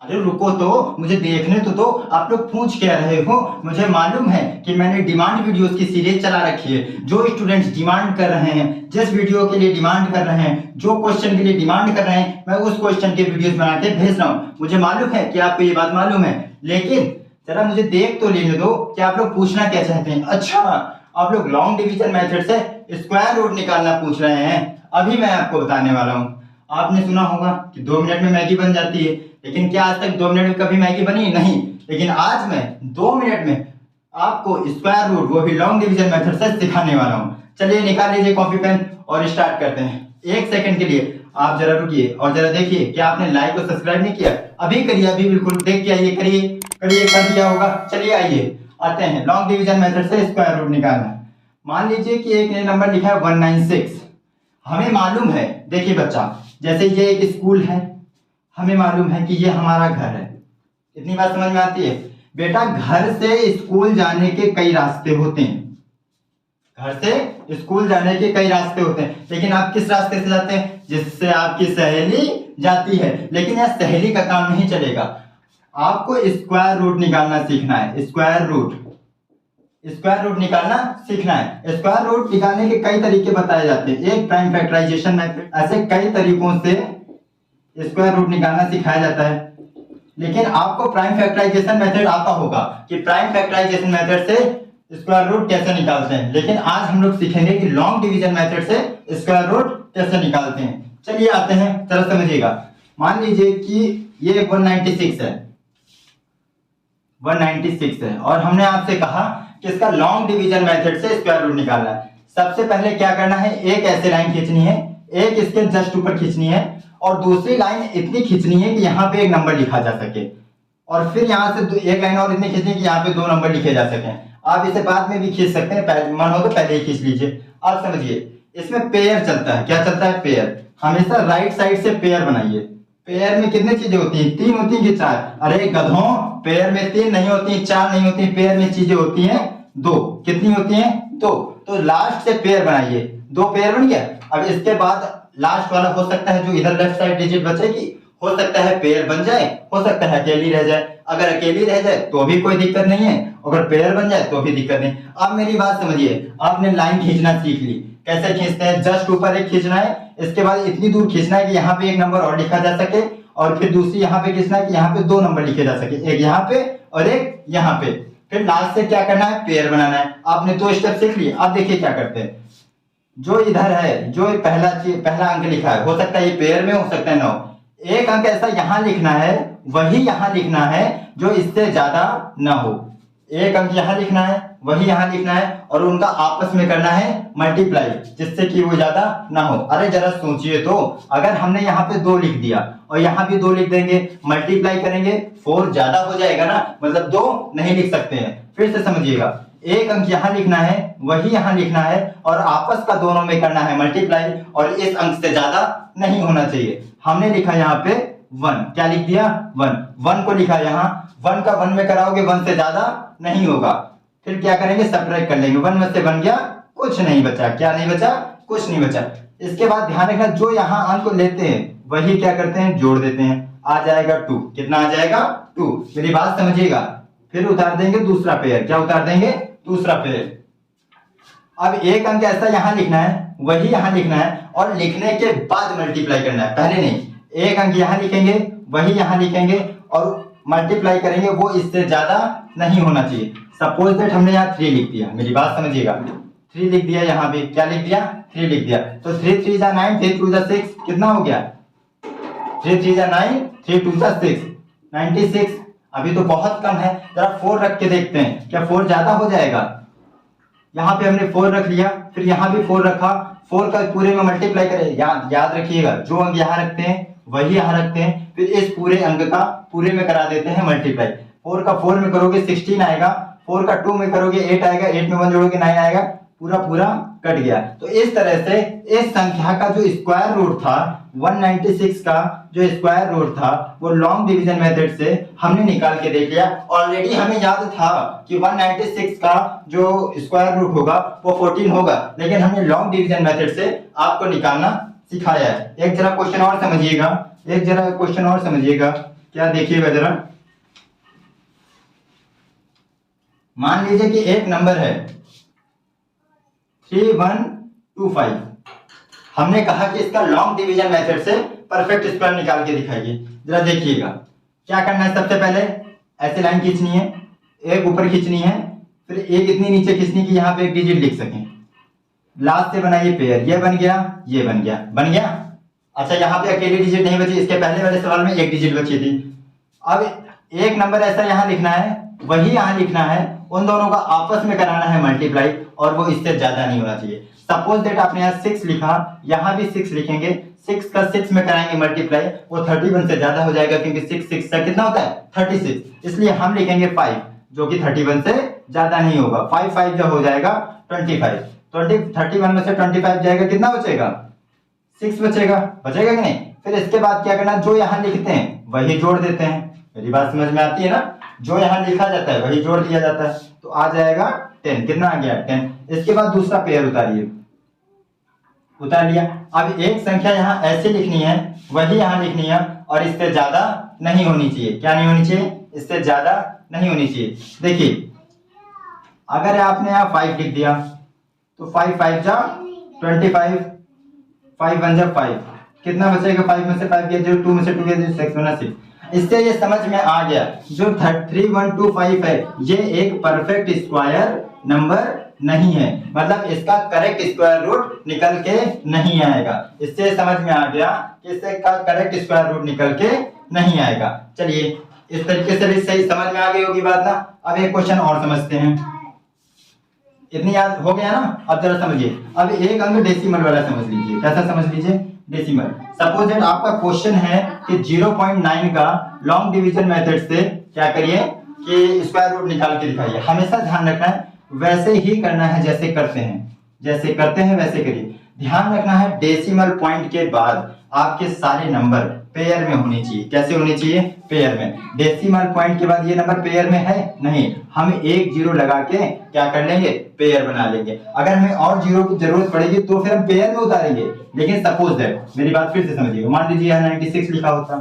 अरे रुको तो, मुझे देखने तो दो। आप लोग पूछ क्या रहे हो? मुझे मालूम है कि मैंने डिमांड वीडियोस की सीरीज चला रखी है। जो स्टूडेंट्स डिमांड कर रहे हैं, जिस वीडियो के लिए डिमांड कर रहे हैं, जो क्वेश्चन के लिए डिमांड कर रहे हैं, मैं उस क्वेश्चन के वीडियोस बना के भेज रहा हूँ। मुझे मालूम है कि आपको ये बात मालूम है, लेकिन जरा मुझे देख तो लेने दो कि आप लोग पूछना क्या चाहते हैं। अच्छा, आप लोग लॉन्ग डिवीजन मेथड से स्क्वायर रूट निकालना पूछ रहे हैं। अभी मैं आपको बताने वाला हूँ। आपने सुना होगा कि 2 मिनट में मैगी बन जाती है, लेकिन क्या आज तक 2 मिनट में कभी मैगी बनी? नहीं। लेकिन आज मैं 2 मिनट में आपको स्क्वायर रूट, वो भी लॉन्ग डिवीजन मेथड से सिखाने वाला हूँ। चलिए निकाल लीजिए कॉपी पेन और स्टार्ट करते हैं। 1 सेकंड के लिए आप जरा रुकिए और जरा देखिए, क्या आपने लाइक और सब्सक्राइब नहीं किया? अभी करिए, अभी बिल्कुल देख के आइए। करिए करिए, कर दिया होगा। चलिए आइए, आते हैं लॉन्ग डिवीजन मेथड से स्क्वायर रूट निकालना। मान लीजिए कि एक नंबर लिखा है 196। हमें मालूम है, देखिए बच्चा, जैसे ये एक स्कूल है, हमें मालूम है कि ये हमारा घर है। इतनी बात समझ में आती है? बेटा, घर से स्कूल जाने के कई रास्ते होते हैं। घर से स्कूल जाने के कई रास्ते होते हैं, लेकिन आप किस रास्ते से जाते हैं? जिससे आपकी सहेली जाती है। लेकिन यह सहेली का काम नहीं चलेगा। आपको स्क्वायर रूट निकालना सीखना है। स्क्वायर रूट निकालना सीखना है। स्क्वायर रूट निकालने के कई तरीके बताए जाते हैं। एक प्राइम फैक्टराइजेशन मेथड, ऐसे कई तरीकों से स्क्वायर रूट निकालना सिखाया जाता है। लेकिन आपको प्राइम फैक्टराइजेशन मेथड आता होगा कि प्राइम फैक्टराइजेशन मेथड से स्क्वायर रूट कैसे निकालते हैं। लेकिन आज हम लोग सीखेंगे कि लॉन्ग डिवीजन मेथड से स्क्वायर रूट कैसे निकालते हैं। चलिए आते हैं, जरा समझिएगा। मान लीजिए कि ये 196 है, 196 है, और हमने आपसे कहा कि इसका लॉन्ग डिवीजन मेथड से स्क्वायर रूट निकालना है। सबसे पहले क्या करना है? एक ऐसे लाइन खींचनी है, एक इसके जस्ट ऊपर खींचनी है, और दूसरी लाइन इतनी खींचनी है कि यहाँ पे एक नंबर लिखा जा सके, और फिर यहाँ से एक लाइन और इतनी खींचनी कि यहाँ पे 2 नंबर लिखे जा सके। आप इसे बाद में भी खींच सकते हैं, मन हो तो पहले ही खींच लीजिए। आप समझिए, इसमें पेयर चलता है। क्या चलता है? पेयर। हमेशा राइट साइड से पेयर बनाइए। पेयर में कितनी चीजें होती हैं? 3 होती हैं कि 4? अरे गधों, पेयर में 3 नहीं होती, 4 नहीं होती, पेयर में चीजें होती हैं 2। कितनी होती हैं? 2। तो लास्ट से पेयर बनाइए। 2 पेयर बन गया। अब इसके बाद लास्ट वाला हो सकता है जो इधर लेफ्ट साइड डिजिट बचेगी, हो सकता है पेयर बन जाए, हो सकता है अकेली रह जाए। अगर अकेली रह जाए तो भी कोई दिक्कत नहीं है, अगर पेयर बन जाए तो भी दिक्कत नहीं। अब मेरी बात समझिए, आपने लाइन खींचना सीख ली। कैसे खींचते हैं? जस्ट ऊपर एक खींचना है, इसके बाद इतनी दूर खींचना है कि यहाँ पे एक नंबर और लिखा जा सके, और फिर दूसरी यहाँ पे खींचना है कि यहाँ पे 2 नंबर लिखे जा सके, एक यहाँ पे और एक यहाँ पे। फिर लास्ट से क्या करना है? पेयर बनाना है। आपने 2 स्टेप सीख लिए। अब देखिए क्या करते हैं। जो इधर है, जो पहला अंक लिखा है, हो सकता है ये पेयर में, हो सकता है 9। एक अंक ऐसा यहां लिखना है, वही यहां लिखना है जो इससे ज्यादा ना हो। एक अंक यहां लिखना है, वही यहां लिखना है, और उनका आपस में करना है मल्टीप्लाई, जिससे कि वो ज्यादा ना हो। अरे जरा सोचिए तो, अगर हमने यहाँ पे 2 लिख दिया और यहाँ भी 2 लिख देंगे, मल्टीप्लाई करेंगे, 4 ज्यादा हो जाएगा ना, मतलब 2 नहीं लिख सकते हैं। फिर से समझिएगा, एक अंक यहाँ लिखना है, वही यहाँ लिखना है, और आपस का दोनों में करना है मल्टीप्लाई, और इस अंक से ज्यादा नहीं होना चाहिए। हमने लिखा यहाँ पे 1, क्या लिख दिया? 1 को लिखा यहाँ। 1 का 1 में कराओगे, 1 से ज्यादा नहीं होगा। फिर क्या करेंगे? सब्ट्रैक्ट कर लेंगे। 1 में से बन गया, कुछ नहीं बचा। क्या नहीं बचा? कुछ नहीं बचा। इसके बाद ध्यान रखना, जो यहाँ अंक लेते हैं वही क्या करते हैं? जोड़ देते हैं। आ जाएगा 2। कितना आ जाएगा? 2। मेरी बात समझिएगा। फिर उतार देंगे दूसरा पेयर। क्या उतार देंगे? दूसरा पेयर। अब एक अंक ऐसा यहां लिखना है, वही यहां लिखना है, और लिखने के बाद मल्टीप्लाई करना है, पहले नहीं। एक अंक यहां लिखेंगे, वही यहां लिखेंगे, और मल्टीप्लाई करेंगे, वो इससे ज्यादा नहीं होना चाहिए। सपोज दैट हमने यहाँ 3 लिख दिया। मेरी बात समझिएगा, 3 लिख दिया। यहाँ भी क्या लिख दिया? 3 लिख दिया। तो 3 3 जा 9, 3 2 जा 6, कितना हो गया? 3 3 जा 9, 3 2 जा 6, 96। अभी तो बहुत कम है, जरा 4 रख के देखते हैं, क्या 4 ज्यादा हो जाएगा? यहाँ पे हमने 4 रख लिया, फिर यहाँ भी 4 रखा। 4 का पूरे में मल्टीप्लाई करें। याद रखिएगा, जो अंक यहाँ रखते हैं वही यहाँ रखते हैं, फिर इस पूरे अंक का पूरे में करा देते हैं मल्टीप्लाई। 4 का 4 में करोगे 16 आएगा, 4 का 2 में करोगे 8 आएगा, 8 में 1 जोड़ोगे 9 आएगा, पूरा कट गया। तो इस तरह से इस संख्या का जो स्क्वायर रूट था, 196 का जो स्क्वायर रूट था, वो लॉन्ग डिवीजन मेथड से हमने निकाल के देख लिया। ऑलरेडी हमें याद था कि 196 का जो स्क्वायर रूट होगा वो 14 होगा, लेकिन हमने लॉन्ग डिवीजन मेथड से आपको निकालना सिखाया है। एक जरा क्वेश्चन और समझिएगा, क्या देखिएगा जरा, मान लीजिए कि एक नंबर है 3125, हमने कहा कि इसका लॉन्ग डिवीजन मेथड से परफेक्ट स्क्वायर निकाल के दिखाइए। जरा देखिएगा क्या करना है, सबसे पहले ऐसे लाइन खींचनी है, एक ऊपर खींचनी है, फिर एक इतनी नीचे खींचनी कि यहाँ पे एक डिजिट लिख सकें। लास्ट से बनाइए पेयर, ये बन गया, ये बन गया, बन गया। अच्छा यहाँ पे अकेली डिजिट नहीं बची, इसके पहले वाले सवाल में एक डिजिट बची थी। अब एक नंबर ऐसा यहाँ लिखना है, वही यहाँ लिखना है, उन दोनों का आपस में कराना है मल्टीप्लाई, और वो इससे ज्यादा नहीं होना चाहिए। सपोज दैट आपने यहाँ 6 लिखा, यहाँ भी 6 लिखेंगे, 6 का 6 में कराएंगे मल्टीप्लाई, वो 31 से ज्यादा हो जाएगा, क्योंकि 6 का कितना होता है 36, इसलिए हम लिखेंगे 5, जो कि 31 से ज्यादा नहीं होगा। 5 5 जो हो जाएगा 25, 31 में से 25 जाएगा, कितना बचेगा 6 बचेगा, बचेगा कि नहीं। फिर इसके बाद क्या करना, जो यहाँ लिखते हैं वही जोड़ देते हैं। मेरी बात समझ में आती है ना, जो यहाँ लिखा जाता है वही जोड़ दिया जाता है, तो आ जाएगा 10। कितना आ गया 10। इसके बाद दूसरा पेयर उतारिए, उतार लिया। अब एक संख्या यहाँ ऐसे लिखनी है, वही यहाँ लिखनी है, और इससे ज्यादा नहीं होनी चाहिए। क्या नहीं होनी चाहिए, इससे ज्यादा नहीं होनी चाहिए। देखिए अगर आपने यहाँ 5 लिख दिया तो 5 5 जा 25, 5 1 जा 5, कितना बचेगा, 5 में से 5 गया 0, 2 में से 2 गया 0, 6 बना 6। इससे ये समझ में आ गया जो 3125 है ये एक परफेक्ट स्क्वायर नंबर नहीं है, मतलब इसका करेक्ट स्क्वायर रूट निकल के नहीं आएगा। इससे समझ में आ गया कि इससे का करेक्ट स्क्वायर रूट निकल के नहीं आएगा। चलिए इस तरीके से भी सही समझ में आ गई होगी बात ना। अब एक क्वेश्चन और समझते हैं, इतनी याद हो गया ना। अब जरा समझिए, अब एक अंक डेसिमल वाला समझ लीजिए। कैसा समझ लीजिए, डेसिमल। सपोज दैट आपका क्वेश्चन है कि 0.9 का लॉन्ग डिवीजन मेथड से क्या करिए कि स्क्वायर रूट निकाल के दिखाइए। हमेशा ध्यान रखना है वैसे ही करना है जैसे करते हैं, जैसे करते हैं वैसे करिए। ध्यान रखना है डेसिमल पॉइंट के बाद आपके सारे नंबर पेयर में होने चाहिए। कैसे होने चाहिए, पेयर में। डेसिमल पॉइंट के बाद ये नंबर पेयर में है नहीं, हम एक जीरो लगा के क्या कर लेंगे, पेयर बना लेंगे। अगर हमें और जीरो की जरूरत पड़ेगी तो फिर हम पेयर में उतारेंगे। लेकिन सपोज दैट, मेरी बात फिर से समझिए, मान लीजिए यहाँ 96 लिखा होता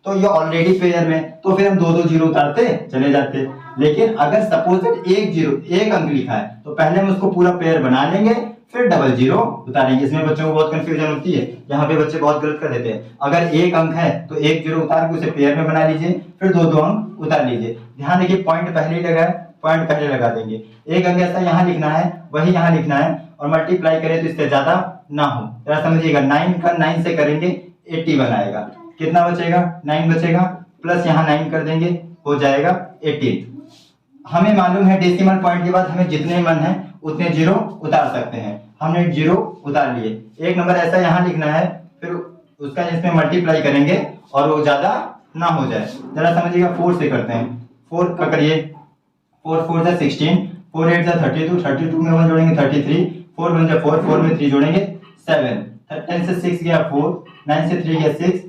तो ये ऑलरेडी पेयर में, तो फिर हम 2 जीरो उतारते चले जाते। लेकिन अगर सपोज दैट एक अंक लिखा है तो पहले हम उसको पूरा पेयर बना लेंगे, फिर डबल जीरो उतारेंगे। इसमें बच्चों को बहुत कंफ्यूजन होती है, यहाँ पे बच्चे बहुत गलत कर देते हैं। अगर एक अंक है तो एक जीरो उतार के उसे पेयर में बना लीजिए, फिर 2 अंक उतार लीजिए। ध्यान रखिए पॉइंट पहले ही लगा है, पॉइंट पहले लगा देंगे। एक अंक ऐसा यहाँ लिखना है, वही यहाँ लिखना है, और मल्टीप्लाई करें तो इससे ज्यादा ना हो। जरा समझिएगा, 9 का 9 से करेंगे 80 बनाएगा, कितना बचेगा 9 बचेगा, प्लस यहाँ 9 कर देंगे हो जाएगा 18। हमें मालूम है डेसिमल पॉइंट के बाद हमें जितने मन है उतने जीरो उतार सकते हैं। हमने जीरो उतार लिए। एक नंबर ऐसा यहाँ लिखना है, फिर उसका इसमें मल्टीप्लाई करेंगे और वो ज्यादा ना हो जाए। जरा समझिएगा 4 से करते हैं, 4 का करिए, 4 4 जा 16, 4 8 जा 32, 32 में 1 जोड़ेंगे 33, 4 1 जा 4, 4 में 3 जोड़ेंगे 7, 10 से 6 गया 4, 9 से 3 गया 6,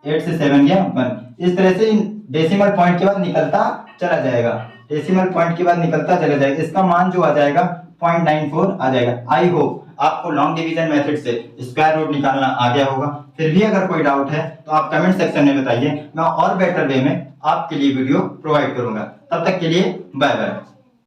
8 से 7 गया 1। इस तरह से डेसिमल पॉइंट के बाद निकलता चला जाएगा, डेसिमल पॉइंट के बाद निकलता चला जाएगा। इसका मान जो आ जाएगा 0.94 आ जाएगा। आई होप आपको लॉन्ग डिवीजन मेथड से स्क्वायर रूट निकालना आ गया होगा। फिर भी अगर कोई डाउट है तो आप कमेंट सेक्शन में बताइए, मैं और बेटर वे में आपके लिए वीडियो प्रोवाइड करूंगा। तब तक के लिए बाय बाय।